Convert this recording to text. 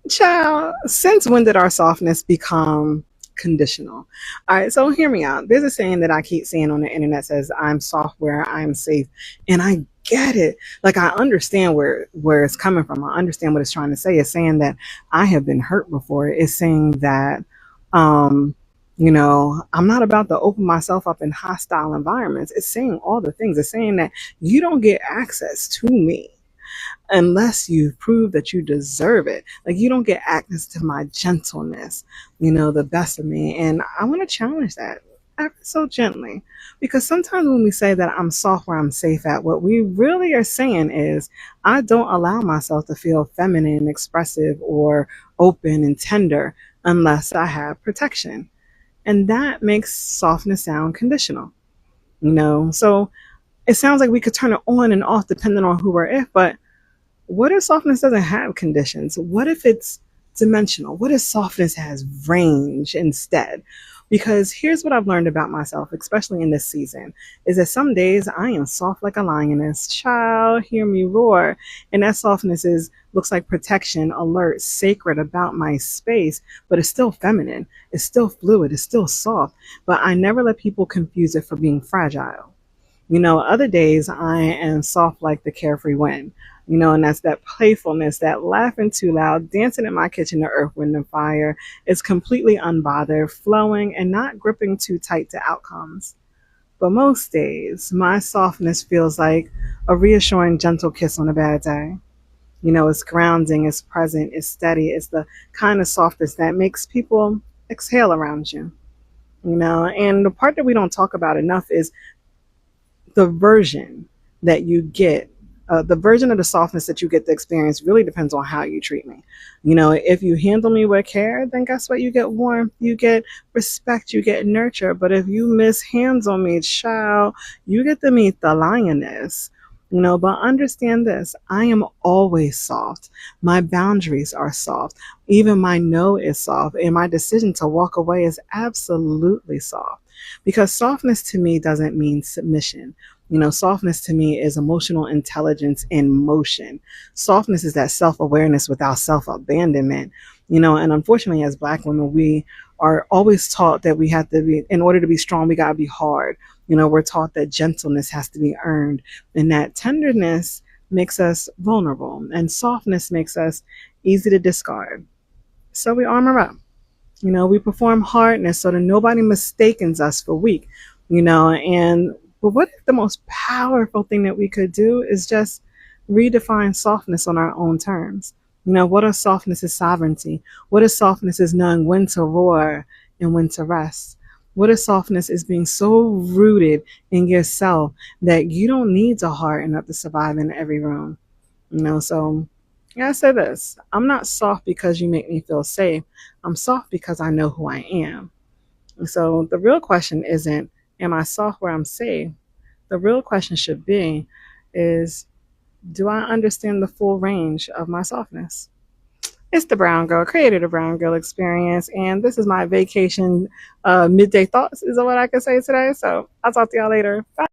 Child, since when did our softness become conditional? All right, so hear me out. There's a saying that I keep seeing on the internet says, I'm soft where I'm safe. And I get it. Like I understand where it's coming from. I understand what it's trying to say. It's saying that I have been hurt before. It's saying that um I'm not about to open myself up in hostile environments. It's saying all the things. It's saying that you don't get access to me unless you prove that you deserve it. Like you don't get access to my gentleness, the best of me. And I want to challenge that ever so gently. Because sometimes when we say that I'm soft where I'm safe at, what we really are saying is I don't allow myself to feel feminine, expressive, or open and tender unless I have protection. And that makes softness sound conditional, So it sounds like we could turn it on and off depending on who we're with, but what if softness doesn't have conditions? What if it's dimensional? What if softness has range instead? Because here's what I've learned about myself, especially in this season, is that some days I am soft like a lioness. Child, hear me roar. And that softness looks like protection, alert, sacred about my space, but it's still feminine. It's still fluid. It's still soft. But I never let people confuse it for being fragile. Other days I am soft like the carefree wind, and that's that playfulness, that laughing too loud, dancing in my kitchen to earth, wind, and fire. It's completely unbothered, flowing, and not gripping too tight to outcomes. But most days, my softness feels like a reassuring, gentle kiss on a bad day. It's grounding, it's present, it's steady, it's the kind of softness that makes people exhale around you. And the part that we don't talk about enough is the version that you get, the version of the softness that you get to experience really depends on how you treat me. If you handle me with care, then guess what? You get warmth, you get respect, you get nurture. But if you mishandle me, child, you get to meet the lioness. But understand this, I am always soft. My boundaries are soft. Even my no is soft. And my decision to walk away is absolutely soft. Because softness to me doesn't mean submission. Softness to me is emotional intelligence in motion. Softness is that self awareness without self abandonment. And unfortunately, as Black women, we are always taught that we have to be, in order to be strong, we got to be hard. We're taught that gentleness has to be earned, and that tenderness makes us vulnerable, and softness makes us easy to discard. So we armor up. We perform hardness so that nobody mistakes us for weak, and but what if the most powerful thing that we could do is just redefine softness on our own terms? What if softness is sovereignty? What if softness is knowing when to roar and when to rest? What if softness is being so rooted in yourself that you don't need to harden up to survive in every room? So yeah, I say this. I'm not soft because you make me feel safe. I'm soft because I know who I am. And so the real question isn't, am I soft where I'm safe? The real question should be, is do I understand the full range of my softness? It's the Brown Girl, created the Brown Girl Experience, and this is my vacation midday thoughts, is what I can say today. So I'll talk to y'all later. Bye.